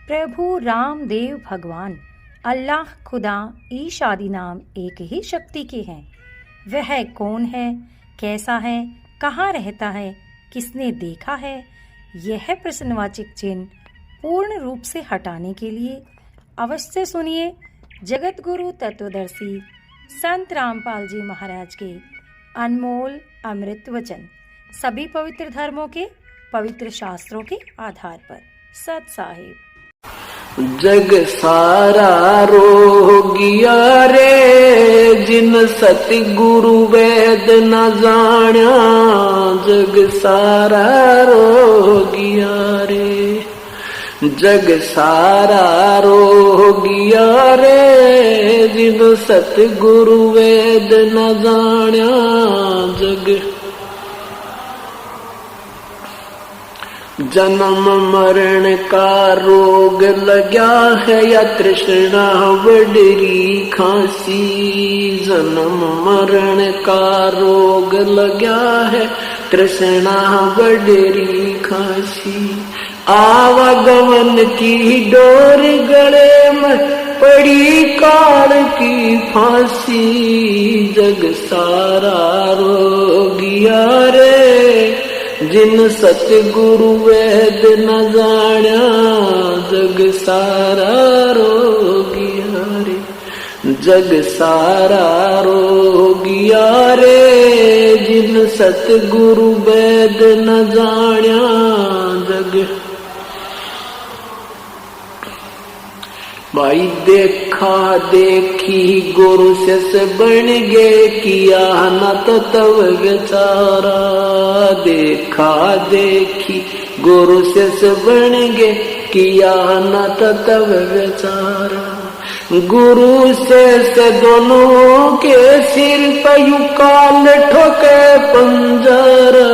प्रभु रामदेव भगवान अल्लाह खुदा ईश आदि नाम एक ही शक्ति के हैं। वह कौन है, कैसा है, कहाँ रहता है, किसने देखा है, यह प्रश्नवाचक चिन्ह पूर्ण रूप से हटाने के लिए अवश्य सुनिए जगत गुरु तत्वदर्शी संत रामपाल जी महाराज के अनमोल अमृत वचन, सभी पवित्र धर्मों के पवित्र शास्त्रों के आधार पर। सत साहिब। जग सारा रोगिया रे, जिन सतगुरु वेद न जाण्या। जग सारा रोगिया रे, जग सारा रोगिया रे, जिन सतगुरु वेद न जाण्या। जग जन्म मरण का रोग लग्या है, या तृष्णा वडरी खांसी। जन्म मरण का रोग लग्या है, तृष्णा वडरी खांसी। आवागमन की डोर गले में पड़ी काल की फांसी। जग सारा रोगिया रे, जिन सतगुरु वेद न जाण्या। जग सारा रोगिया रे, जग सारा रोगिया रे, जिन सतगुरु वेद न जाण्या। जग भाई देखा देखी गुरु से बन गे, किया न तो तव बेचारा। देखा देखी गुरु से बन गे, किया न तो तव बेचारा। गुरु से दोनों के सिर पे यू काल ठोके पंजरा।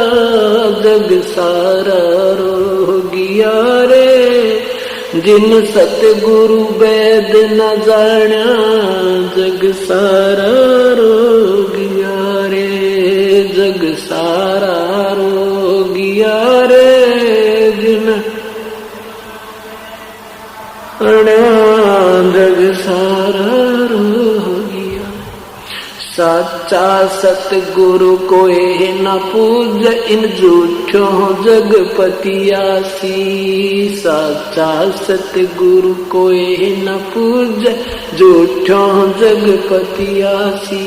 जग सारा रोगिया रे, जिन सतगुरु वेद न जाण्या। जग सारा रोगिया रे, जग सारा रोगिया रे, जिन जग सारा रोगिया। साचा सतगुरु कोई न पूज, इन झूठों जगपतियासी। साचा सतगुरु कोई न पूज, झूठों जगपतियासी।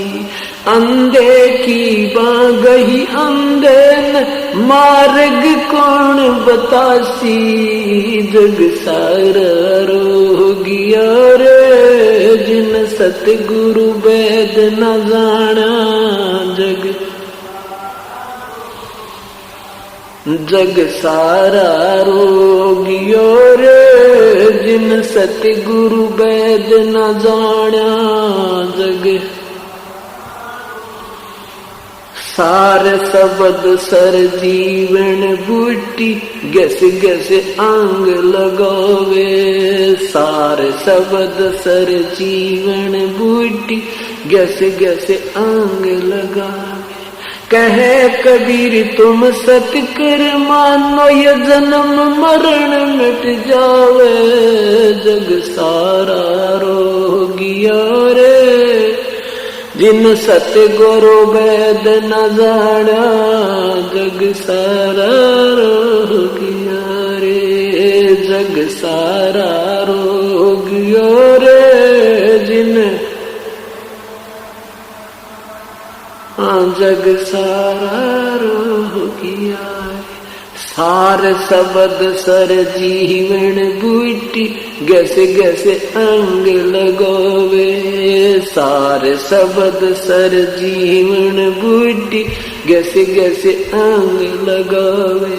अंधे की बागही अंधे न, मार्ग कौन बतासी। जग सारा रोगिया रे, जिन सतगुरु वेद न जाण्या। जग सारा रोगियो रे, जिन सतगुरु वेद न जाण्या। जग सार शब्द सर जीवन बूटी, गस गस अंग लगावे। सार शब्द सर जीवन बूटी, गस गस अंग लगावे। कहे कबीर तुम सत कर मानो, ये जन्म मरण मिट जावे। जग सारा रोगिया रे, जिन सतगुरु वेद न जाण्या। जग सारा रोगिया रे, जग सारा रोगिया रे, जिन जग सारा रोगिया। सार शब्द सर जीवन बूटी, गस गस अंग लगोवे। सार शब्द सर जीवन बूटी, गस गस अंग लगोवे।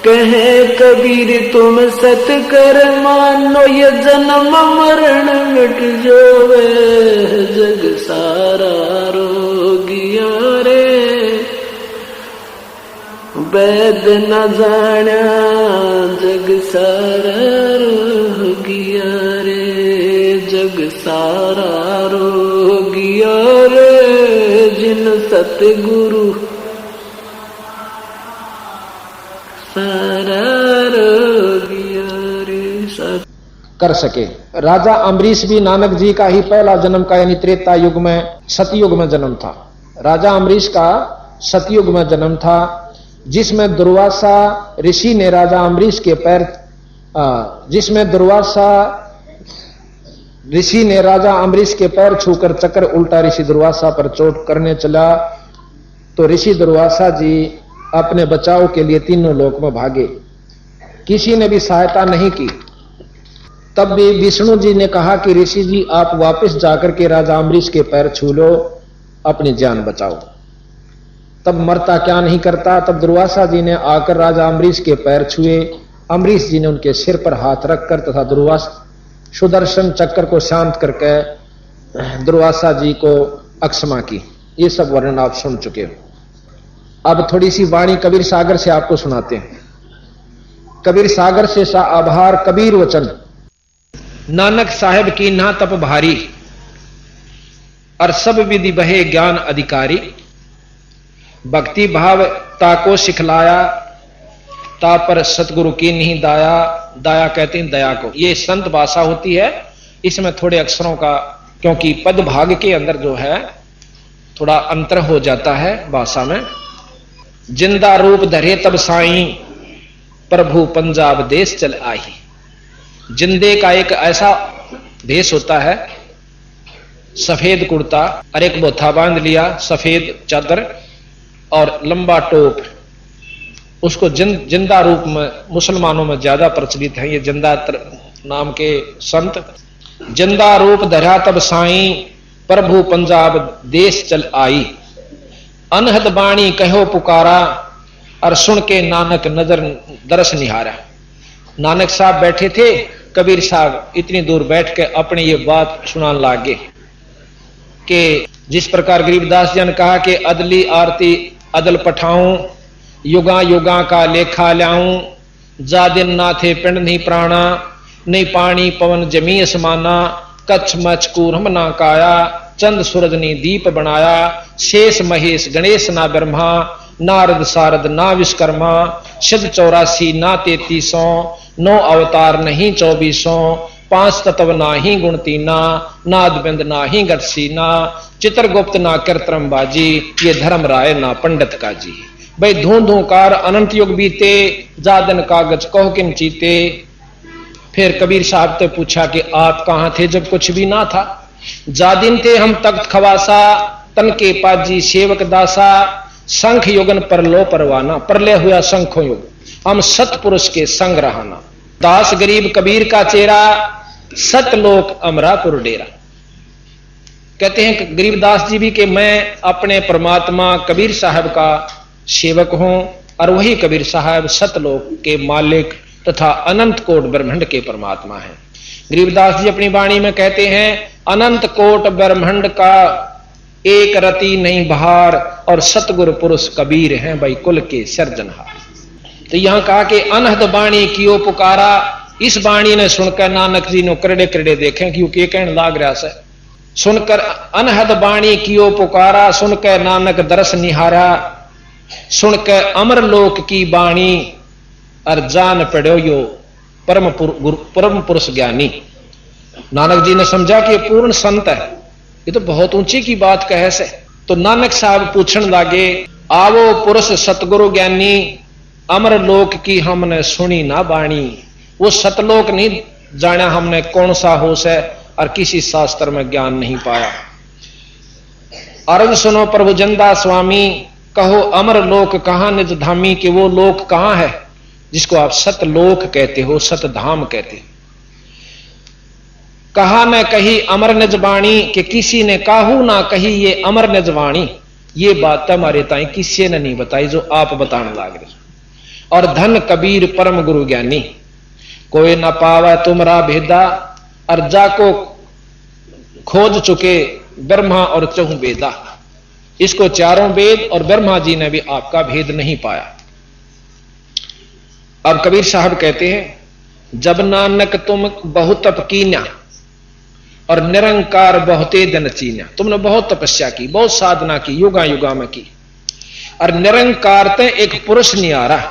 कहे कबीर तुम सत कर मानो, ये जन्म मरण मिट जावे। जग सारा रोगिया रे, वेद न जाण्या। जग सारा रोगिया रे, जग सारा रोगिया रे, जिन सतगुरु सारा रोगिया रे। कर सके। राजा अम्बरीश भी नानक जी का ही पहला जन्म का यानी त्रेता युग में सतयुग में जन्म था। राजा अम्बरीश का सतयुग में जन्म था, जिसमें दुर्वासा ऋषि ने राजा अम्बरीश के पैर जिसमें दुर्वासा ऋषि ने राजा अम्बरीश के पैर छूकर चक्कर उल्टा ऋषि दुर्वासा पर चोट करने चला तो ऋषि दुर्वासा जी अपने बचाव के लिए तीनों लोक में भागे, किसी ने भी सहायता नहीं की। तब भी विष्णु जी ने कहा कि ऋषि जी आप वापस जाकर के राजा अम्बरीश के पैर छू लो, अपनी जान बचाओ। तब मरता क्या नहीं करता। तब दुर्वासा जी ने आकर राजा अम्बरीश के पैर छुए। अम्बरीश जी ने उनके सिर पर हाथ रखकर तथा दुर्वासा सुदर्शन चक्र को शांत करके दुर्वासा जी को अक्षमा की। ये सब वर्णन आप सुन चुके हो। अब थोड़ी सी वाणी कबीर सागर से आपको सुनाते हैं। कबीर सागर से सा आभार कबीर वचन, नानक साहेब की ना तप भारी, और सब विधि बहे ज्ञान अधिकारी। भक्ति भाव ताको सिखलाया, ता पर सतगुरु की नहीं दाया, दाया कहते हैं दया को। ये संत भाषा होती है, इसमें थोड़े अक्षरों का, क्योंकि पद भाग के अंदर जो है थोड़ा अंतर हो जाता है भाषा में। जिंदा रूप धरे तब साईं, प्रभु पंजाब देश चल आई। जिंदे का एक ऐसा भेष होता है, सफेद कुर्ता और एक बोथा बांध लिया, सफेद चादर और लंबा टोप, उसको जिंदा रूप में मुसलमानों में ज्यादा प्रचलित है। ये जिंदा नाम के संत। जिंदा रूप धरा तब साईं, प्रभु पंजाब देश चल आई। अनहद बाणी कहो पुकारा, और सुन के नानक नजर दरस निहारा। नानक साहब बैठे थे, कबीर साहब इतनी दूर बैठ के अपनी ये बात सुनाने लागे कि जिस प्रकार गरीबदास जी ने कहा कि अदली आरती अदल पठाऊं, युगा युगा का लेखा ल्याऊं। जा दिन ना थे पिंड नहीं प्राणा, नहीं पानी पवन जमी असमाना। कच्छ मच कूरम ना काया, चंद सूरज ने दीप बनाया। शेष महेश गणेश ना ब्रह्मा, नारद सारद ना विश्वकर्मा। सिद्ध 84 ना 3300, 9 अवतार नहीं 2400। 5 तत्व ना ही गुण तीना, नाद बिंद ना ही गटसीना। चित्रगुप्त ना कृत्रम बाजी, ये धर्म राय ना पंडित का जी। भाई धूं धूकार अनंत युग बीते, जादन कागज कहो किम चीते। फिर कबीर साहब ने पूछा कि आप कहां थे जब कुछ भी ना था। जादिन थे हम तख्त खवासा, तन के पाजी सेवक दासा। शंख युगन पर लो परवाना, परले हुआ शंखों युग, हम सतपुरुष के संग रहाना। दास गरीब कबीर का चेहरा, सतलोक अमरापुर डेरा। कहते हैं गरीबदास जी भी कि मैं अपने परमात्मा कबीर साहब का सेवक हूं, और वही कबीर साहब सतलोक के मालिक तथा अनंत कोट ब्रह्मांड के परमात्मा हैं। गरीबदास जी अपनी वाणी में कहते हैं, अनंत कोट ब्रह्मांड का एक रति नहीं बहार, और सतगुरु पुरुष कबीर हैं भाई कुल के सर्जनहार। तो यहां कहा कि अनहद बाणी कियो पुकारा। इस बाणी ने सुनकर नानक जी ने करड़े करड़े देखें, क्योंकि कहने लाग रहा से। सुनकर अनहद बाणी कियो पुकारा, सुनकर नानक दरस निहारा। सुनकर अमर लोक की बाणी, और जान पड़ो यो परम पुरुष ज्ञानी। नानक जी ने समझा कि पूर्ण संत है, ये तो बहुत ऊंची की बात कहे से। तो नानक साहब पूछने लागे, आवो पुरुष सतगुरु ज्ञानी, अमर लोक की हमने सुनी ना बाणी। वो सतलोक नहीं जाना हमने कौन सा होश है, और किसी शास्त्र में ज्ञान नहीं पाया। अर्ज सुनो प्रभु जंदा स्वामी, कहो अमर लोक कहां निज धामी। कि वो लोक कहां है जिसको आप सतलोक कहते हो, सतधाम कहते हो। कहा न कही अमर निजवाणी, कि किसी ने काहू ना कही ये अमर निजवाणी। ये बात हमारे ताई किसी ने नहीं बताई जो आप बताने लाग रहे। और धन कबीर परम गुरु ज्ञानी, कोई न पावा तुमरा भेदा। और जाको खोज चुके ब्रह्मा और चहु वेदा। इसको चारों वेद और ब्रह्मा जी ने भी आपका भेद नहीं पाया। अब कबीर साहब कहते हैं, जब नानक तुम बहुत तप कीन्या, और निरंकार बहुते दिन चीन्या। तुमने बहुत तपस्या की, बहुत साधना की, युगा युगा में की, और निरंकार ते एक पुरुष नियारा।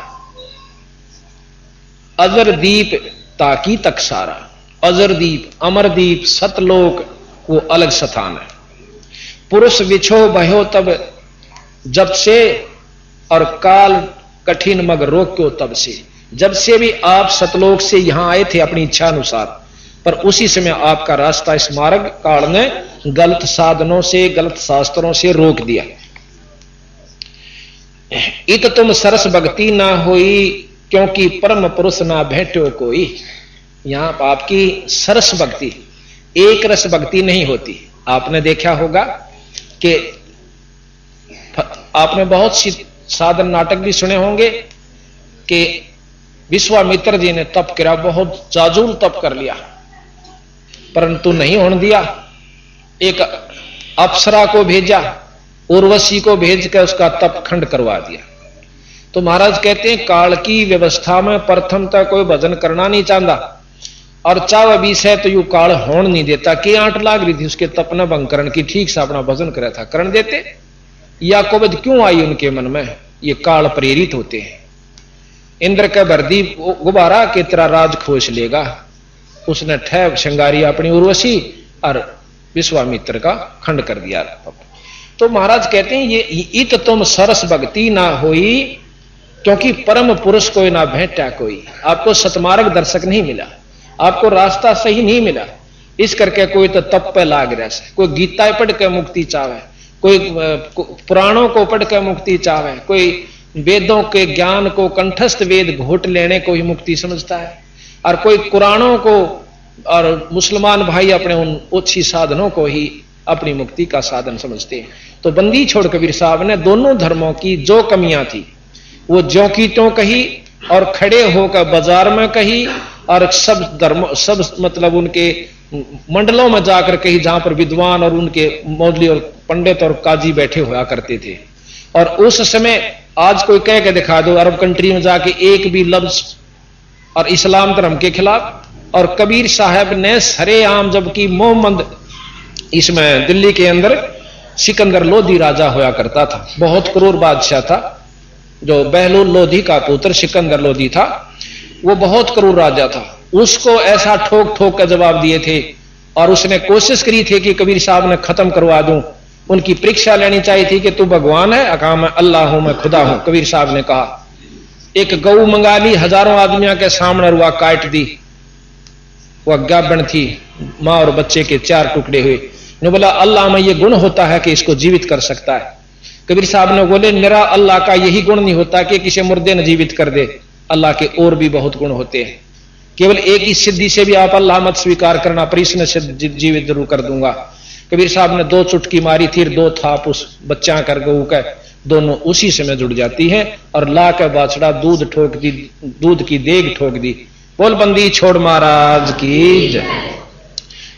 अजर दीप ताकी तक सारा। अजरदीप, अमरदीप, सतलोक वो अलग स्थान है। पुरुष विछो भयो तब जब से, और काल कठिन मग रोक्यो तब से। जब से भी आप सतलोक से यहां आए थे अपनी इच्छा अनुसार, पर उसी समय आपका रास्ता इस मार्ग काल ने गलत साधनों से, गलत शास्त्रों से रोक दिया। इत तुम सरस भक्ति ना होई, क्योंकि परम पुरुष ना भेटो कोई। यहां आपकी सरस भक्ति, एक रस भक्ति नहीं होती। आपने देखा होगा कि आपने बहुत सी साधन नाटक भी सुने होंगे कि विश्वामित्र जी ने तप किया, बहुत जाजूल तप कर लिया, परंतु नहीं होने दिया। एक अप्सरा को भेजा, उर्वशी को भेज कर उसका तप खंड करवा दिया। तो महाराज कहते हैं काल की व्यवस्था में प्रथम तक कोई भजन करना नहीं चाहता, और चाव बीस है तो यू काल होन नहीं देता। के आंट लाग रही थी उसके तपना भंग करण की, ठीक से अपना भजन करा था, करण देते। या कोबद क्यों आई उनके मन में? ये काल प्रेरित होते हैं। इंद्र का भरदी गुब्बारा के तरह राज खोज लेगा, उसने ठहब श्रृंगारी अपनी उर्वशी और विश्वामित्र का खंड कर दिया। तो महाराज कहते हैं ये इत तुम सरस भक्ति ना होई, क्योंकि परम पुरुष कोई ना भेटा कोई। आपको सतमार्ग दर्शक नहीं मिला, आपको रास्ता सही नहीं मिला। इस करके कोई तो तप पे लाग रहा है, कोई गीता पढ़ के मुक्ति चाहे, कोई पुराणों को पढ़ के मुक्ति चाहे, कोई वेदों के ज्ञान को कंठस्थ वेद घोट लेने को ही मुक्ति समझता है, और कोई कुरानों को और मुसलमान भाई अपने उन ओछी साधनों को ही अपनी मुक्ति का साधन समझते हैं। तो बंदी छोड़ कबीर साहब ने दोनों धर्मों की जो कमियां थी वो ज्यों की त्यों कही, और खड़े होकर बाजार में कही, और सब धर्म सब मतलब उनके मंडलों में जाकर कही जहां पर विद्वान और उनके मौलवी और पंडित और काजी बैठे हुआ करते थे। और उस समय आज कोई कह के दिखा दो अरब कंट्री में जाके एक भी लफ्ज और इस्लाम धर्म के खिलाफ। और कबीर साहब ने सरेआम, जबकि मोहम्मद इसमें दिल्ली के अंदर सिकंदर लोधी राजा होया करता था, बहुत क्रूर बादशाह था, जो बहलूल लोधी का पुत्र सिकंदर लोधी था, वो बहुत क्रूर राजा था। उसको ऐसा ठोक ठोक का जवाब दिए थे, और उसने कोशिश करी थी कि कबीर साहब ने खत्म करवा दूं। उनकी परीक्षा लेनी चाहिए थी कि तू भगवान है? कहा मैं अल्लाह हूं, मैं खुदा हूं। कबीर साहब ने कहा, एक गऊ मंगा ली, हजारों आदमियों के सामने रुआ काट दी। वह गाबन थी, मां और बच्चे के 4 टुकड़े हुए। ने बोला अल्लाह में ये गुण होता है कि इसको जीवित कर सकता है? कबीर साहब ने बोले मेरा अल्लाह का यही गुण नहीं होता कि किसी मुर्दे ने जीवित कर दे, अल्लाह के और भी बहुत गुण होते हैं। केवल एक ही सिद्धि से भी आप अल्लाह मत स्वीकार करना, पर इसने जीवित जरूर कर दूंगा। कबीर साहब ने 2 चुटकी मारी थी, 2 थाप उस बच्चा कर गऊ का, दोनों उसी समय जुड़ जाती हैं, और ला के बाछड़ा दूध ठोक दी, दूध की देग ठोक दी। बोल बंदी छोड़ महाराज की जय।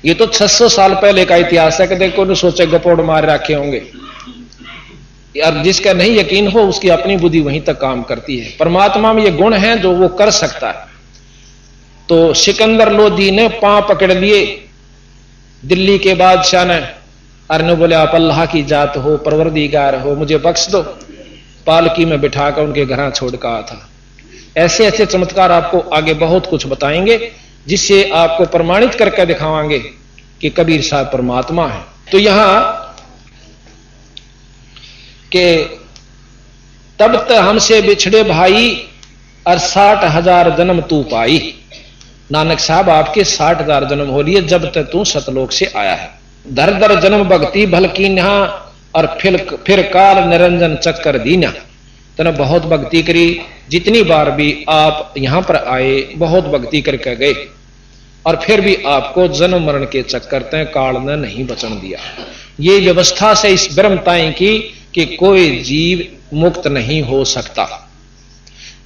ये तो 600 साल पहले का इतिहास है, कदे को सोचे गपोड़ मार रखे होंगे। यार जिसका नहीं यकीन हो उसकी अपनी बुद्धि वहीं तक काम करती है। परमात्मा में ये गुण है जो वो कर सकता है। तो सिकंदर लोधी ने पांव पकड़ लिए दिल्ली के बादशाह ने, अरने बोले आप अल्लाह की जात हो, परवरदिगार हो, मुझे बख्श दो। पालकी में बिठाकर उनके घर छोड़ कर आया था। ऐसे ऐसे चमत्कार आपको आगे बहुत कुछ बताएंगे, जिससे आपको प्रमाणित करके दिखावांगे कि कबीर साहब परमात्मा है। तो यहां के तब तक हमसे बिछड़े भाई, और 60,000 जन्म तू पाई। नानक साहब आपके 60,000 जन्म हो लिए जब तक तू सतलोक से आया है। दर दर जन्म भक्ति भल की नहा, और फिर काल निरंजन चक्कर दीना। तने बहुत भक्ति करी, जितनी बार भी आप यहां पर आए बहुत भक्ति करके गए, और फिर भी आपको जन्म मरण के चक्कर तय काल ने नहीं बचन दिया। ये व्यवस्था से इस ब्रह्मताएं की कि कोई जीव मुक्त नहीं हो सकता।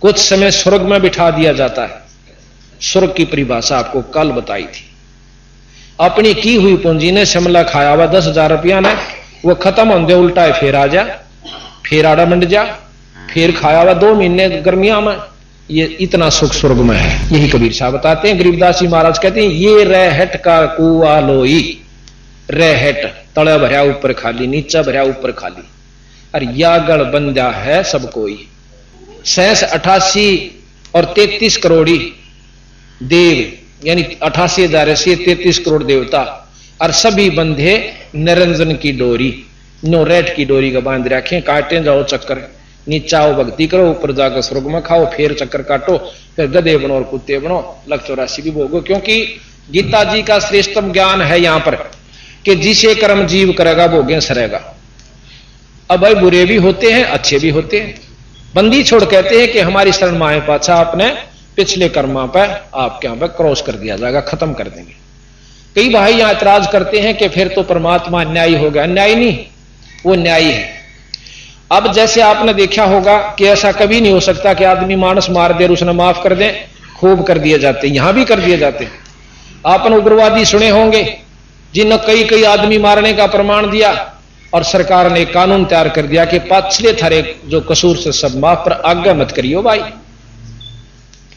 कुछ समय स्वर्ग में बिठा दिया जाता है। स्वर्ग की परिभाषा आपको कल बताई थी। अपनी की हुई पूंजी ने शिमला खाया हुआ 10,000 रुपया ने, वो खत्म होंगे उल्टा है, फिर आ जा, फिर आड़ा मंड जा, फिर खाया हुआ 2 महीने गर्मियां में। ये इतना सुख स्वर्ग में है। यही कबीर साहब बताते हैं। गरीबदास जी महाराज कहते हैं ये रहट का कुआ लोई। रहट तले भरया ऊपर खाली, नीचा भरया ऊपर खाली, और यागड़ बंदा है सब कोई। 88 और 33 करोड़ी देव यानी 88,000 से 33 करोड़ देवता, और सभी बंधे निरंजन की डोरी, नो रेट की डोरी का बांध रखें, काटे जाओ चक्कर, नीचा आओ भक्ति करो, ऊपर जाकर स्वर्ग में खाओ, फिर चक्कर काटो, फिर गधे बनो और कुत्ते बनो, लख 84 भी भोगो। क्योंकि गीता जी का श्रेष्ठतम ज्ञान है यहां पर कि जिसे कर्म जीव करेगा भोगे सरेगा। अब भाई बुरे भी होते हैं, अच्छे भी होते हैं। बंदी छोड़ कहते हैं कि हमारी शरण माए पाछा अपने पिछले कर्मा पर आपके यहां पर क्रॉस कर दिया जाएगा, खत्म कर देंगे। कई भाई यहां ऐतराज करते हैं कि फिर तो परमात्मा न्यायी हो गया। न्यायी नहीं, वो न्यायी है। अब जैसे आपने देखा होगा कि ऐसा कभी नहीं हो सकता कि आदमी मानस मार दे और उसने माफ कर दे, खूब कर दिए जाते, यहां भी कर दिए जाते। आपने उग्रवादी सुने होंगे जिन्होंने कई कई आदमी मारने का प्रमाण दिया और सरकार ने कानून तैयार कर दिया कि पाछले थारे जो कसूर से सब माफ, पर आगे मत करियो भाई।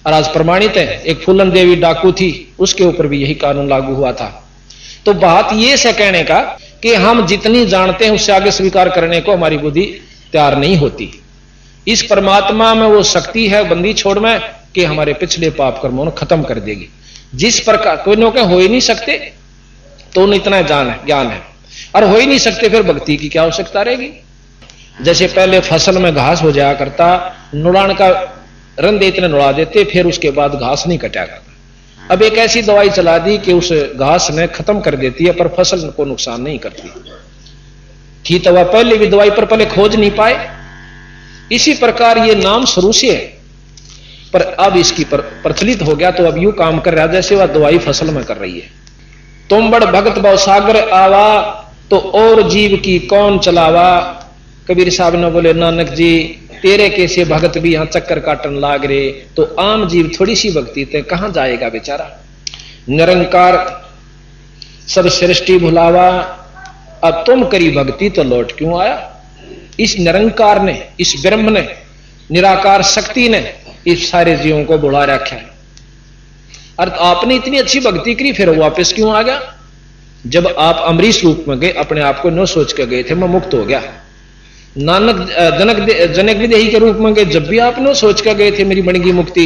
और आज प्रमाणित है, एक फूलन देवी डाकू थी, उसके ऊपर भी यही कानून लागू हुआ था। तो बात यह से कहने का कि हम जितनी जानते हैं उससे आगे स्वीकार करने को हमारी बुद्धि तैयार नहीं होती। इस परमात्मा में वो शक्ति है बंदी छोड़ में कि हमारे पिछले पाप कर्मों को खत्म कर देगी। जिस प्रकार कोई नो के हो ही नहीं सकते तो उन्हें इतना ज्ञान है, और हो ही नहीं सकते फिर भक्ति की क्या आवश्यकता रहेगी। जैसे पहले फसल में घास हो जाया करता, नुड़ान का रंधे इतने नुड़ा देते, फिर उसके बाद घास नहीं कटा करता। अब एक ऐसी दवाई चला दी कि उस घास ने खत्म कर देती है पर फसल को नुकसान नहीं करती थी। तो वह पहले भी दवाई पर पहले खोज नहीं पाए। इसी प्रकार ये नाम शुरू से है, पर अब इसकी प्रचलित हो गया तो अब यूं काम कर रहा है जैसे वह दवाई फसल में कर रही है। तुम बड़ भगत बहु सागर आवा, तो और जीव की कौन चलावा। कबीर साहब ने बोले नानक जी तेरे कैसे भगत भी यहां चक्कर काटन लाग रहे, तो आम जीव थोड़ी सी भक्ति ते कहां जाएगा बेचारा। निरंकार सब सृष्टि भुलावा, अब तुम करी भक्ति तो लौट क्यों आया। इस निरंकार ने, इस ब्रह्म ने, निराकार शक्ति ने इस सारे जीवों को बुला रखा है। और आपने इतनी अच्छी भक्ति करी फिर वापस क्यों आ गया। जब आप अमरीश रूप में गए अपने आप को न सोच के गए थे मैं मुक्त हो गया। नानक जनक विदेही के रूप में गए जब भी आप न सोच के गए थे मेरी बनेगी मुक्ति।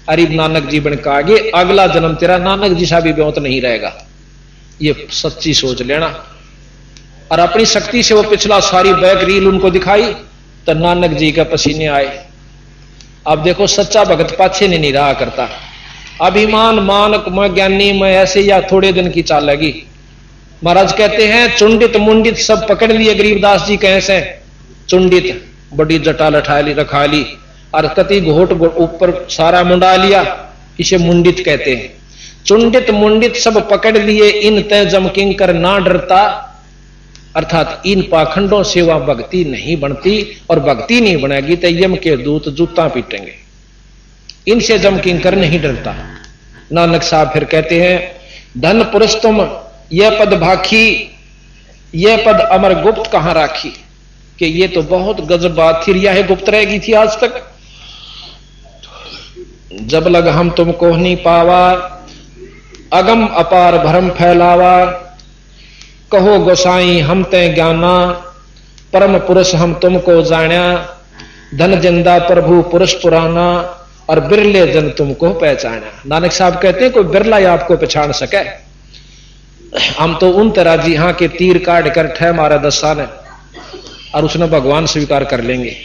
अरे नानक जी बन का आगे अगला जन्म तेरा नानक जी सा भी ब्योत नहीं रहेगा, ये सच्ची सोच लेना। और अपनी शक्ति से वो पिछला सारी बैक रील उनको दिखाई तो नानक जी के पसीने आए। अब देखो सच्चा भगत पाछे नहीं रहा करता। अभिमान मानक मैं ज्ञानी मैं ऐसे या थोड़े दिन की चाल लगी। महाराज कहते हैं चुंडित मुंडित सब पकड़ लिए। गरीबदास जी कैसे चुंडित बड़ी जटा लठाली रखा ली और कति घोट ऊपर सारा मुंडा लिया, इसे मुंडित कहते हैं। चुंडित मुंडित सब पकड़ लिए, इन तय जम किंकर ना डरता। अर्थात इन पाखंडों से वह भक्ति नहीं बनती, और भक्ति नहीं बनेगी तो यम के दूत जूता पीटेंगे। इनसे जम किंकर नहीं डरता। नानक साहब फिर कहते हैं धन पुरुष तुम यह पद भाखी, यह पद अमर गुप्त कहां राखी। कि ये तो बहुत गजब बात थी, यह गुप्त रहेगी थी आज तक। जब लग हम तुमको नहीं पावा, अगम अपार भरम फैलावा। कहो गोसाई हम ते ज्ञाना, परम पुरुष हम तुमको जाना। धन जिंदा प्रभु पुरुष पुराना, और बिरले जन तुमको पहचाना। नानक साहब कहते हैं कोई बिरला ही आपको पहचान सके। हम तो उन तरह जी हाँ के तीर काट कर ठह मारा दस्ता ने, और उसने भगवान स्वीकार कर लेंगे।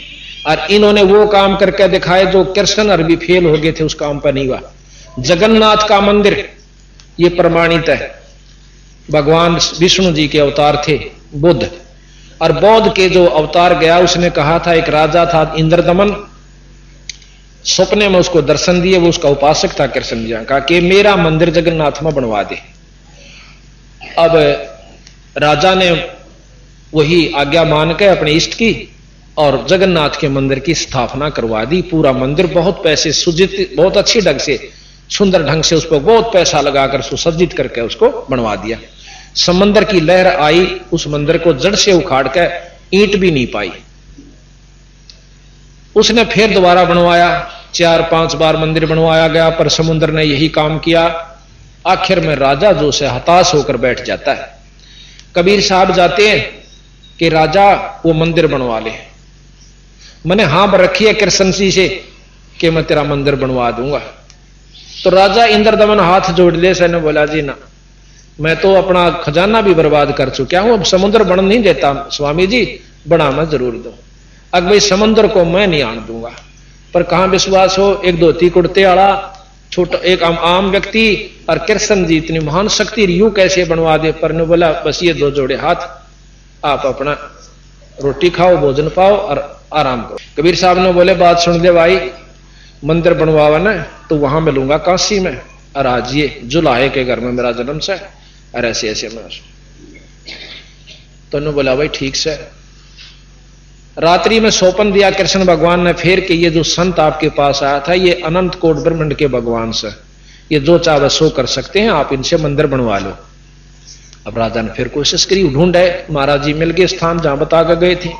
और इन्होंने वो काम करके दिखाए जो कृष्ण अरबी फेल हो गए थे, उस काम पर नहीं हुआ। जगन्नाथ का मंदिर ये प्रमाणित है। भगवान विष्णु जी के अवतार थे बुद्ध, और बौद्ध के जो अवतार गया उसने कहा था, एक राजा था इंद्रदमन, सपने में उसको दर्शन दिए, वो उसका उपासक था कृष्ण जी, कहा कि मेरा मंदिर जगन्नाथ में बनवा दे। अब राजा ने वही आज्ञा मान के अपने इष्ट की और जगन्नाथ के मंदिर की स्थापना करवा दी। पूरा मंदिर बहुत पैसे सुजित, बहुत अच्छी ढंग से सुंदर ढंग से उस पर बहुत पैसा लगाकर सुसज्जित करके उसको बनवा दिया। समंदर की लहर आई, उस मंदिर को जड़ से उखाड़ के ईंट भी नहीं पाई। उसने फिर दोबारा बनवाया, 4-5 बार मंदिर बनवाया गया, पर समुद्र ने यही काम किया। आखिर में राजा जो से हताश होकर बैठ जाता है। कबीर साहब जाते हैं कि राजा वो मंदिर बनवा ले। मैंने हां पर रखी है कृष्ण जी से कि मैं तेरा मंदिर बनवा दूंगा। तो राजा इंद्रदमन हाथ जोड़ ले से बोला जी ना, मैं तो अपना खजाना भी बर्बाद कर चुका हूं, अब समुद्र बन नहीं देता स्वामी जी, बना मैं जरूर दूं। अब भाई समुद्र को मैं नहीं आन दूंगा। पर कहां विश्वास हो, एक धोती कुर्ते वाला छोटा एक आम व्यक्ति और कृष्ण जी इतनी महान शक्ति यूं कैसे बनवा दे। पर ने बोला बस ये दो जोड़े हाथ, आप अपना रोटी खाओ, भोजन पाओ और आराम करो। कबीर साहब ने बोले बात सुन दे भाई, मंदिर बनवावा ना तो वहां मिलूंगा काशी में, और आज ये जुलाहे के घर में मेरा जन्म से, और ऐसे ऐसे मैं। तो उन्होंने बोला भाई ठीक से। रात्रि में सौपन दिया कृष्ण भगवान ने फिर कि ये जो संत आपके पास आया था ये अनंत कोट ब्रह्मांड के भगवान से, ये जो चाहे सो कर सकते हैं, आप इनसे मंदिर बनवा लो। अब राजा ने फिर कोशिश करी, ढूंढे, महाराज जी मिल गए स्थान जहां बता कर गए थे।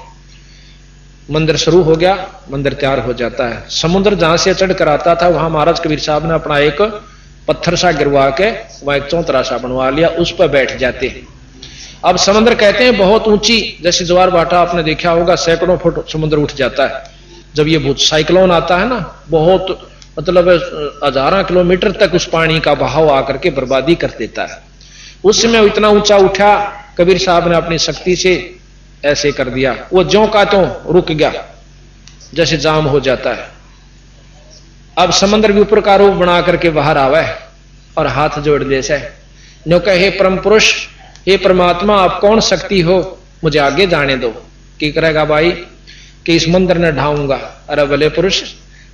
मंदिर शुरू हो गया, मंदिर तैयार हो जाता है। समुद्र जहां से चढ़ कर आता था वहां महाराज कबीर साहब ने अपना एक पत्थर सा गिरवा के वहां एक चौतरा सा बनवा लिया, उस पर बैठ जाते हैं। अब समुद्र कहते हैं बहुत ऊंची, जैसे ज्वार भाटा आपने देखा होगा, सैकड़ों फुट समुद्र उठ जाता है। जब ये भूत साइक्लोन आता है ना, बहुत मतलब हजारों किलोमीटर तक उस पानी का बहाव आकर के बर्बादी कर देता है। उस समय इतना ऊंचा उठा, कबीर साहब ने अपनी शक्ति से ऐसे कर दिया, वो ज्यों का त्यों रुक गया, जैसे जाम हो जाता है। अब समुद्र भी ऊपर का रूप बना करके बाहर आवा है और हाथ जोड़ दे से नो कहे हे परम पुरुष, हे परमात्मा, आप कौन शक्ति हो, मुझे आगे जाने दो। की करेगा भाई कि इस मंदिर ने ढाऊंगा। अरे भले पुरुष,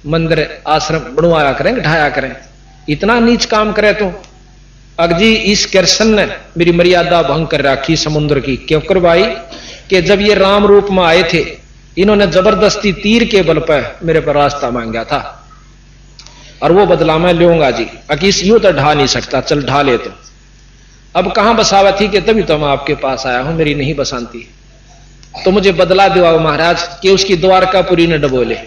मंदिर आश्रम बनवाया करें, ढाया करें, इतना नीच काम करे तो। अगजी इस कृष्ण ने मेरी मर्यादा भंग कर रखी समुद्र की। क्यों कर भाई कि जब ये राम रूप में आए थे, इन्होंने जबरदस्ती तीर के बल पर मेरे पर रास्ता मांगा था, और वो बदला मैं लूंगा जी। अकीस यूं तो ढा नहीं सकता, चल ढा ले। तो अब कहां बसावा थी कि तभी तो मैं आपके पास आया हूं, मेरी नहीं बसानती, तो मुझे बदला दिवाओ महाराज कि उसकी द्वारकापुरी ने डबोले।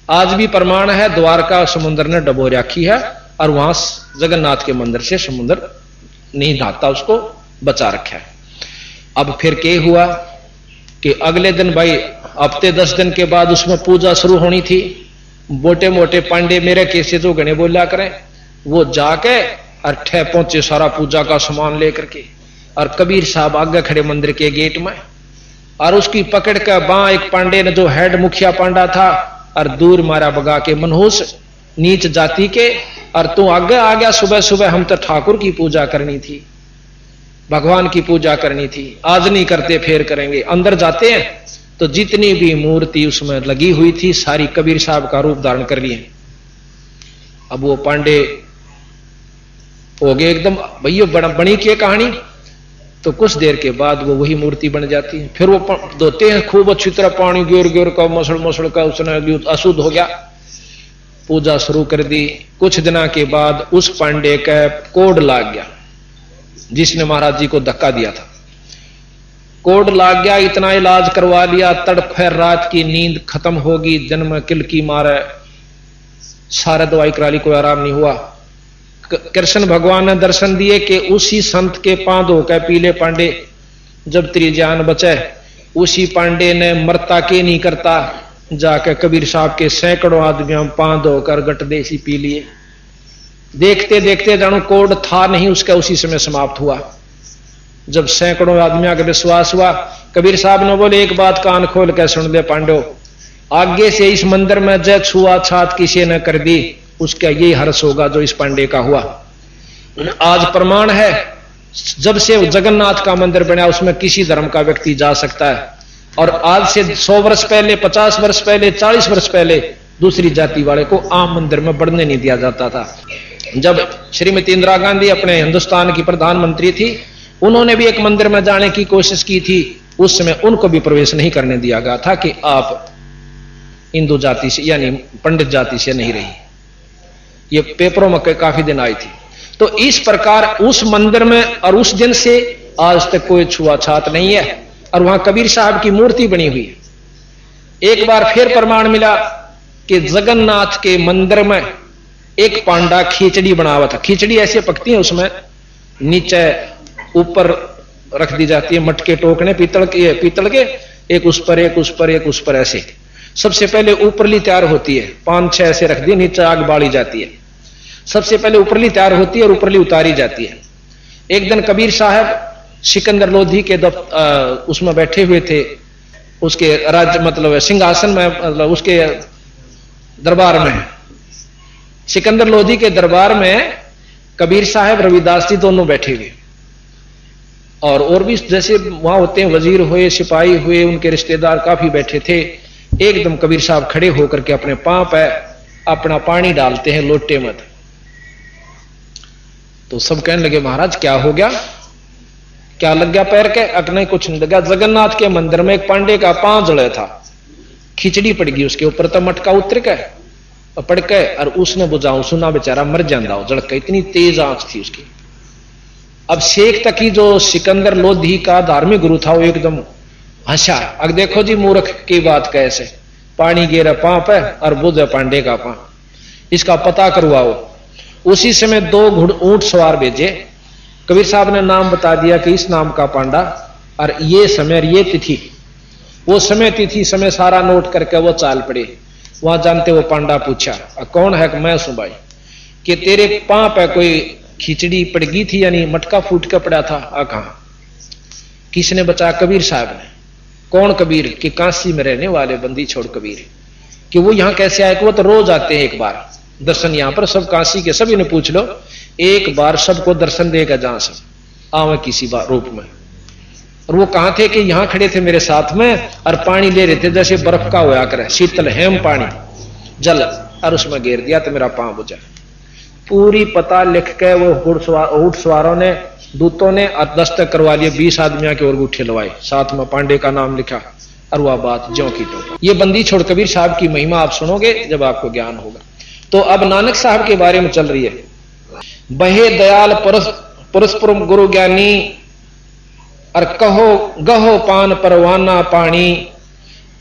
आज भी प्रमाण है, द्वारका समुद्र ने डबो रखी है, और वहां जगन्नाथ के मंदिर से समुद्र नहीं ढाता, उसको बचा रखा है। अब फिर क्या हुआ कि अगले दिन भाई हफ्ते 10 दिन के बाद उसमें पूजा शुरू होनी थी। मोटे मोटे पांडे मेरे कैसे तो गणे बोला करें, वो जाके और ठे पहुंचे सारा पूजा का सामान लेकर के, और कबीर साहब आगे खड़े मंदिर के गेट में, और उसकी पकड़ के बां एक पांडे ने जो हेड मुखिया पांडा था, और दूर मारा बगा के मनहूस नीच जाति के, और तू आगे आ गया। सुबह सुबह हम तो ठाकुर की पूजा करनी थी, भगवान की पूजा करनी थी, आज नहीं करते फिर करेंगे। अंदर जाते हैं तो जितनी भी मूर्ति उसमें लगी हुई थी सारी कबीर साहब का रूप धारण कर लिए। अब वो पांडे हो गए एकदम भैया बनी की कहानी। तो कुछ देर के बाद वो वही मूर्ति बन जाती है। फिर वो धोते हैं खूब अच्छी तरह, पानी गिर गिर का मसल मसल का उसने अशुद्ध हो गया। पूजा शुरू कर दी। कुछ दिनों के बाद उस पांडे का कोड लाग गया, जिसने महाराज जी को धक्का दिया था। कोड लाग गया, इतना इलाज करवा लिया, तड़फे रात की नींद खत्म होगी, जन्म किल की मारे सारे दवाई करा ली, कोई आराम नहीं हुआ। कृष्ण भगवान ने दर्शन दिए कि उसी संत के पांव धोकर पीले पांडे जब तेरी जान बचे, उसी पांडे ने मरता के नहीं करता जाकर कबीर साहब के सैकड़ों आदमियों पांव धोकर गट देसी पी लिए। देखते देखते जानो कोड था नहीं उसका, उसी समय समाप्त हुआ। जब सैकड़ों आदमियों का विश्वास हुआ, कबीर साहब ने बोले एक बात कान खोल कर सुन दे पांडो, आगे से इस मंदिर में जय छुआ छात किसी ने कर दी, उसका यही हर्ष होगा जो इस पांडे का हुआ। आज प्रमाण है, जब से जगन्नाथ का मंदिर बना उसमें किसी धर्म का व्यक्ति जा सकता है। और आज से 100 वर्ष पहले, 50 वर्ष पहले, 40 वर्ष पहले दूसरी जाति वाले को आम मंदिर में बढ़ने नहीं दिया जाता था। जब श्रीमती इंदिरा गांधी अपने हिंदुस्तान की प्रधानमंत्री थी, उन्होंने भी एक मंदिर में जाने की कोशिश की थी। उस समय उनको भी प्रवेश नहीं करने दिया गया था कि आप हिंदू जाति से यानी पंडित जाति से नहीं रही। ये पेपरों में काफी दिन आई थी। तो इस प्रकार उस मंदिर में और उस दिन से आज तक कोई छुआछात नहीं है, और वहां कबीर साहब की मूर्ति बनी हुई है। एक बार फिर प्रमाण मिला कि जगन्नाथ के मंदिर में एक पांडा खिचड़ी बना हुआ था। खिचड़ी ऐसे पकती है, उसमें नीचे ऊपर रख दी जाती है मटके टोकने पीतल के, एक उस पर एक उस पर एक उस पर, ऐसे सबसे पहले ऊपरली तैयार होती है, 5-6 ऐसे रख दी, नीचे आग बाड़ी जाती है। सबसे पहले ऊपरली तैयार होती है और ऊपरली उतारी जाती है। एक दिन कबीर साहब सिकंदर लोधी के उसमें बैठे हुए थे, उसके राज्य मतलब सिंहासन में, मतलब उसके दरबार में, सिकंदर लोधी के दरबार में कबीर साहब रविदास जी दोनों बैठे हुए, और भी जैसे वहां होते हैं वजीर हुए, सिपाही हुए, उनके रिश्तेदार काफी बैठे थे। एकदम कबीर साहब खड़े होकर के अपने पांव पे अपना पानी डालते हैं लोटे में। तो सब कहने लगे महाराज क्या हो गया, क्या लग गया पैर के? अकने कुछ नहीं लगा। जगन्नाथ के मंदिर में एक पांडे का पांव जड़े था, खिचड़ी पड़ गई उसके ऊपर, तो मटका उतर के पड़ के और उसने बुझाऊ सुना, बेचारा मर जाता जड़ के, इतनी तेज आंच थी उसकी। अब शेख तकी जो सिकंदर लोधी का धार्मिक गुरु था वो एकदम हंसा। अब देखो जी मूर्ख की बात कैसे, पानी गिरा पांव पे और बुझे पांडे का पांव, इसका पता करवाओ। उसी समय 2 ऊंट सवार भेजे। कबीर साहब ने नाम बता दिया कि इस नाम का पांडा और ये समय और ये तिथि, वो समय तिथि समय सारा नोट करके वो चाल पड़े। वहां जानते वो पांडा पूछा कौन है? कि मैं सुन भाई, कि तेरे पांव पे कोई खिचड़ी पड़ गई थी, यानी मटका फूट के पड़ा था? कहा? किसने बचा? कबीर साहब ने। कौन कबीर? कि काशी में रहने वाले बंदी छोड़ कबीर। कि वो यहां कैसे आए? कि वो तो रोज आते हैं एक बार दर्शन यहां पर, सब काशी के सभी ने पूछ लो, एक बार सबको दर्शन देगा जहां सब आवे किसी बार रूप में। और वो कहां थे? कि यहां खड़े थे मेरे साथ में और पानी ले रहे थे, जैसे बर्फ का होया करे, शीतल हेम पानी जल, और उसमें घेर दिया तो मेरा पांव बुझा। पूरी पता लिख के वो ऊंट सवारों ने, दूतों ने दस्तक करवा लिए, 20 आदमियों के और अंगूठे लवाए, साथ में पांडे का नाम लिखा, और वह बात ज्यों की त्यों। ये बंदी छोड़ कबीर साहब की महिमा आप सुनोगे जब आपको ज्ञान होगा। तो अब नानक साहब के बारे में चल रही है। बहे दयाल परस्पर गुरु ज्ञानी, और कहो गहो पान परवाना पानी,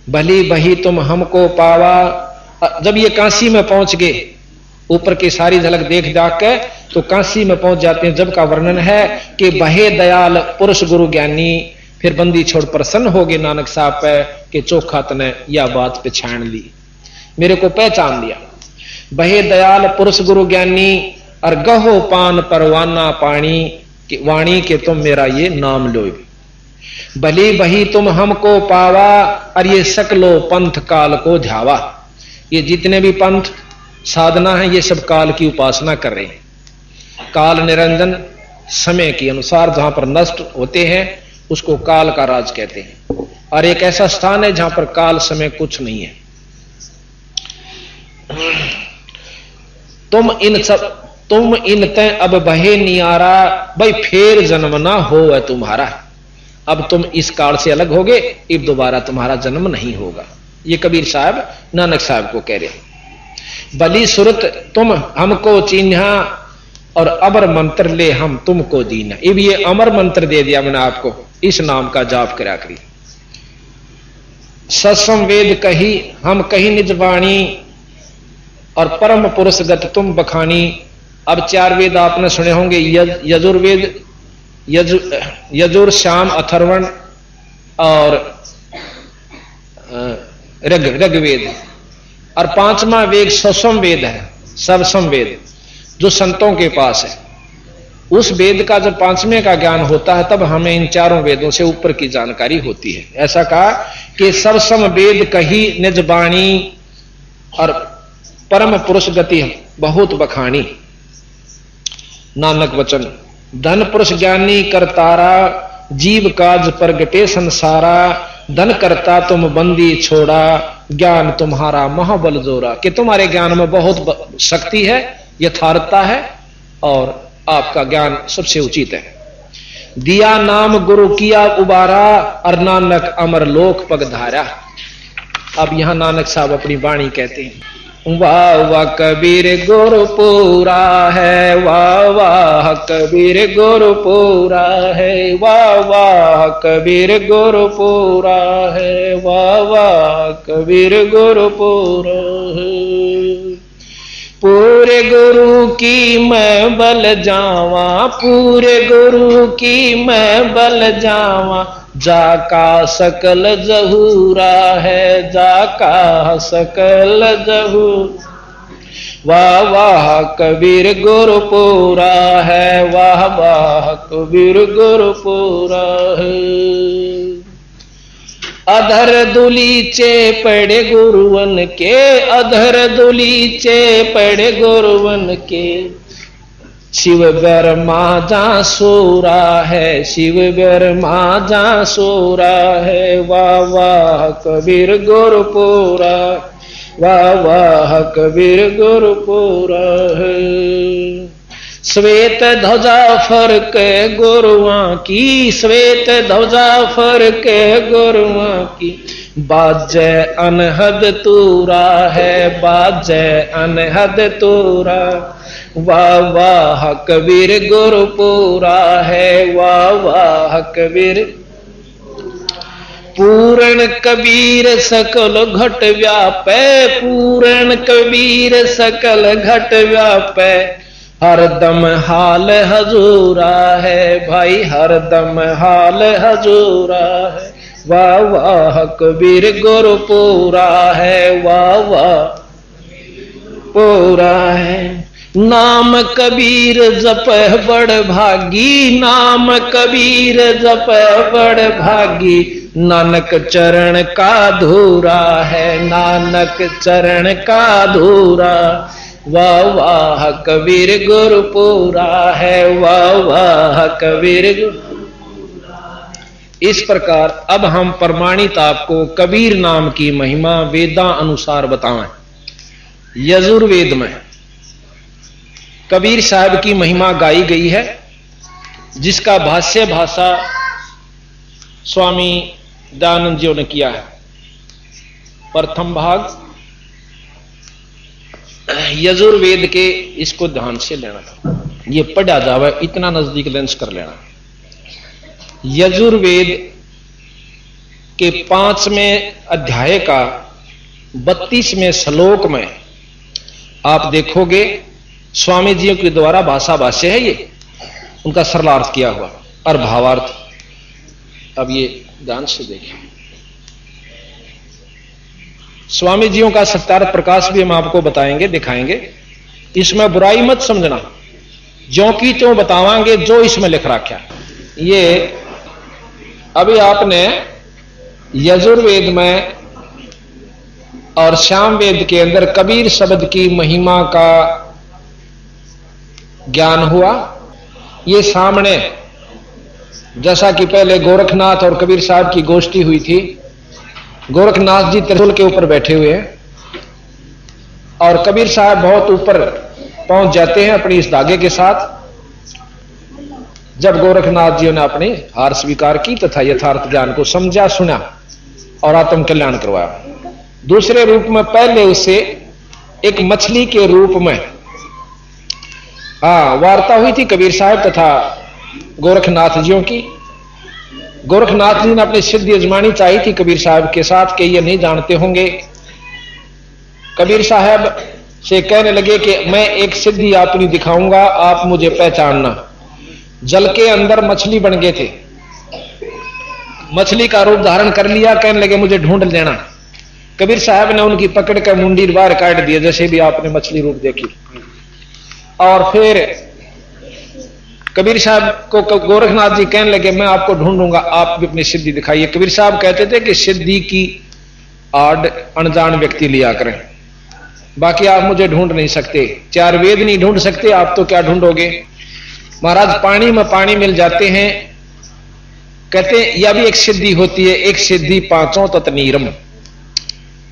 भली बही तुम हमको पावा। जब ये काशी में पहुंच गए, ऊपर की सारी झलक देख जाक के तो काशी में पहुंच जाते हैं। जब का वर्णन है कि बहे दयाल पुरुष गुरु ज्ञानी, फिर बंदी छोड़ प्रसन्न हो गए नानक साहब पे कि चोखा तने यह बात पहचान ली, मेरे को पहचान लिया। बहे दयाल पुरुष गुरु ज्ञानी, और गहो पान परवाना पानी, वाणी के तुम मेरा ये नाम लो। भली बही तुम हमको पावा, और ये सकलो पंथ काल को ध्यावा। ये जितने भी पंथ साधना है ये सब काल की उपासना कर रहे हैं। काल निरंजन, समय के अनुसार जहां पर नष्ट होते हैं उसको काल का राज कहते हैं, और एक ऐसा स्थान है जहां पर काल समय कुछ नहीं है। तुम इन तय अब बहे नियारा, भाई फेर जन्म ना हो है तुम्हारा। अब तुम इस काल से अलग होगे, अब दोबारा तुम्हारा जन्म नहीं होगा। ये कबीर साहब नानक साहब को कह रहे हैं। बली सुरत तुम हमको चिन्हा, और अमर मंत्र ले हम तुमको दीना। अब ये अमर मंत्र दे दिया मैंने आपको, इस नाम का जाप करा करी। सत्सम वेद कही हम कही निज वाणी, और परम पुरुष गत तुम बखानी। अब 4 वेद आपने सुने होंगे, यजुर्वेद, यजुर, श्याम, अथर्वण और ऋग्वेद, और 5वां वेद सवसम वेद है, सबसम वेद जो संतों के पास है। उस वेद का जब 5वें का ज्ञान होता है तब हमें इन 4 वेदों से ऊपर की जानकारी होती है। ऐसा कहा कि सबसम वेद कही निज बाणी, और परम पुरुष गति बहुत बखानी। नानक वचन धन पुरुष ज्ञानी करतारा, जीव काज प्रगटे संसारा। धन करता तुम बंदी छोड़ा, ज्ञान तुम्हारा महाबल जोरा। कि तुम्हारे ज्ञान में बहुत शक्ति है, यथार्थता है, और आपका ज्ञान सबसे उचित है। दिया नाम गुरु किया उबारा, और नानक अमर लोक पगधारा। अब यहां नानक साहब अपनी वाणी कहते हैं, वाह वाह कबीर गुरु पूरा है, वाह वाह कबीर गुरु पूरा है, वाह वाह कबीर गुरु पूरा है, वाह वाह कबीर गुरु पूरा है। पूरे गुरु की मैं बल जावा, पूरे गुरु की मैं बल जावा। जाका सकल जहूरा है, जाका सकल जहूर। वाह वाह कबीर गुरुपुरा है, वाह वाह कबीर गुरुपुरा है। अधर दुलीचे पड़े गुरुवन के, अधर दुलीचे पड़े गुरुवन के, शिव ब्रह्मा जा सोरा है, शिव ब्रह्मा जा सोरा है। वाह वाह कबीर गुरुपुरा, वाह वाह कबीर गुरुपुरा है। श्वेत ध्वजा फरक गुरुआं की, श्वेत ध्वजा फरक गुरुआं की, बाजे अनहद तूरा है, बाजे अनहद तूरा। वाह वाह कबीर गुरुपुरा है, वाह वाह कबीर। पूर्ण कबीर सकल घट व्यापै, पूर्ण कबीर सकल घट व्यापै, हरदम हाल हजूरा है भाई, हरदम हाल हजूरा है। वाह वाह कबीर गुरुपुरा है, वाह वाह पूरा है। नाम कबीर जप बड़ भागी, नाम कबीर जप बड़ भागी, नानक चरण का धूरा है, नानक चरण का धूरा। वाह वाह कबीर गुरुपुरा है, वाह वाह कबीर। इस प्रकार अब हम प्रमाणित आपको कबीर नाम की महिमा वेदा अनुसार बताएं। यजुर्वेद में कबीर साहब की महिमा गाई गई है, जिसका भाष्य भाषा स्वामी दयानंद जी ने किया है। प्रथम भाग यजुर्वेद के, इसको ध्यान से लेना था, ये पढ़ा जावे, इतना नजदीक लेंस कर लेना। यजुर्वेद के 5वें अध्याय का 32वें श्लोक में आप देखोगे स्वामी जी के द्वारा भाषा भाष्य है, ये उनका सरलार्थ किया हुआ और भावार्थ। अब ये ध्यान से देखिए, स्वामी जियों का सत्यार्थ प्रकाश भी हम आपको बताएंगे, दिखाएंगे। इसमें बुराई मत समझना, ज्यों की त्यों बतावांगे जो इसमें लिख रखा है। ये अभी आपने यजुर्वेद में और सामवेद के अंदर कबीर शब्द की महिमा का ज्ञान हुआ। ये सामने जैसा कि पहले गोरखनाथ और कबीर साहब की गोष्ठी हुई थी, गोरखनाथ जी त्रिशूल के ऊपर बैठे हुए हैं और कबीर साहब बहुत ऊपर पहुंच जाते हैं अपनी इस धागे के साथ। जब गोरखनाथ जी ने अपनी हार स्वीकार की तथा यथार्थ ज्ञान को समझा, सुना और आत्म कल्याण करवाया। दूसरे रूप में पहले उसे एक मछली के रूप में वार्ता हुई थी कबीर साहब तथा गोरखनाथ जियों की। गोरखनाथ जी ने अपनी सिद्धि अजमानी चाहिए थी कबीर साहब के साथ, कि ये नहीं जानते होंगे। कबीर साहब से कहने लगे कि मैं एक सिद्धि अपनी दिखाऊंगा, आप मुझे पहचानना। जल के अंदर मछली बन गए थे, मछली का रूप धारण कर लिया, कहने लगे मुझे ढूंढ लेना। कबीर साहब ने उनकी पकड़ कर मुंडी बाहर काट दिया, जैसे भी आपने मछली रूप देखी। और फिर कबीर साहब को गोरखनाथ जी कहने लगे मैं आपको ढूंढूंगा, आप भी अपनी सिद्धि दिखाइए। कबीर साहब कहते थे कि सिद्धि की आड़ अनजान व्यक्ति लिया करें, बाकी आप मुझे ढूंढ नहीं सकते, 4 वेद नहीं ढूंढ सकते, आप तो क्या ढूंढोगे। महाराज पानी में पानी मिल जाते हैं, कहते यह भी एक सिद्धि होती है। एक सिद्धि 5 तत्व नीरम,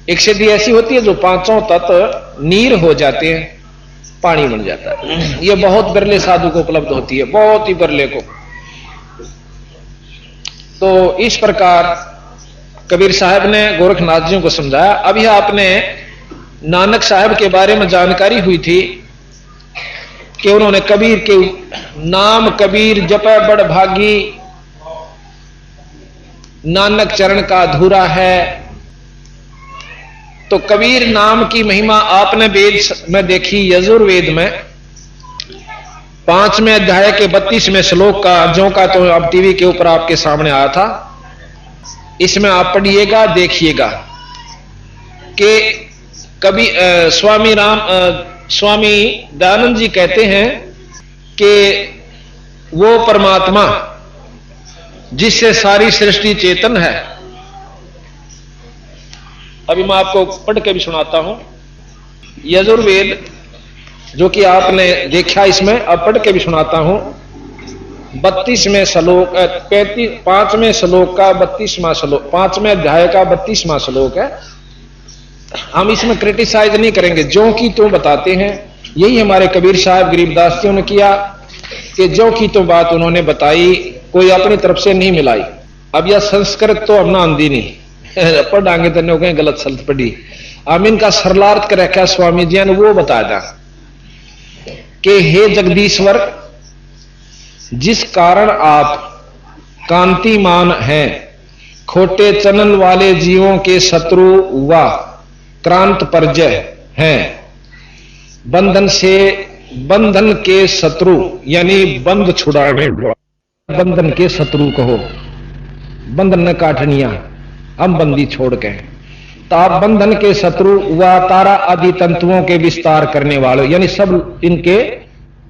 एक सिद्धि ऐसी होती है जो 5 तत्व नीर हो जाते हैं, पानी बन जाता है। यह बहुत बिरले साधु को उपलब्ध होती है, बहुत ही बिरले को। तो इस प्रकार कबीर साहब ने गोरखनाथ जी को समझाया। अभी आपने नानक साहब के बारे में जानकारी हुई थी कि उन्होंने कबीर के नाम कबीर जपै बड़ भागी, नानक चरण का अधूरा है। तो कबीर नाम की महिमा आपने वेद में देखी, यजुर्वेद में 5वें अध्याय के 32वें श्लोक का जो का तो अब टीवी के ऊपर आपके सामने आया था। इसमें आप पढ़िएगा, देखिएगा कि कभी स्वामी राम स्वामी दयानंद जी कहते हैं कि वो परमात्मा जिससे सारी सृष्टि चेतन है, अभी मैं आपको पढ़ के भी सुनाता हूं यजुर्वेद, जो कि आपने देखा इसमें, अब पढ़ के भी सुनाता हूं। 32वें श्लोक 5वें श्लोक का 32वां श्लोक, 5वें अध्याय का 32वां श्लोक है। हम इसमें क्रिटिसाइज नहीं करेंगे, जो कि तो बताते हैं। यही हमारे कबीर साहब गरीबदास जी ने किया कि जो की तो बात उन्होंने बताई, कोई अपनी तरफ से नहीं मिलाई। अब यह संस्कृत तो अपना आंदी नहीं पढ़ांगे तो कहीं गलत शब्द पढ़ी। हम इनका सरलार्थ कर रखा स्वामी जी ने वो बताया कि हे जगदीश्वर, जिस कारण आप कांतिमान हैं, खोटे चनन वाले जीवों के शत्रु व क्रांत परजय हैं, बंधन के शत्रु यानी बंध छुड़ाने, बंधन के शत्रु कहो, बंधन न काटनिया हम बंदी छोड़ के, तो आप बंधन के शत्रु व तारा आदि तंतुओं के विस्तार करने वाले, यानी सब इनके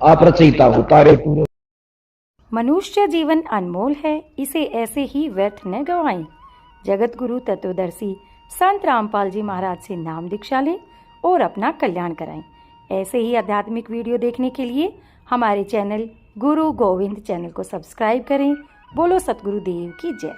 आप रचयिता हो, तारे पूरे। मनुष्य जीवन अनमोल है, इसे ऐसे ही व्यर्थ न गवाएं। जगत गुरु तत्वदर्शी संत रामपाल जी महाराज से नाम दीक्षा लें और अपना कल्याण कराएं। ऐसे ही आध्यात्मिक वीडियो देखने के लिए हमारे चैनल गुरु गोविंद चैनल को सब्सक्राइब करें। बोलो सतगुरु देव की जय।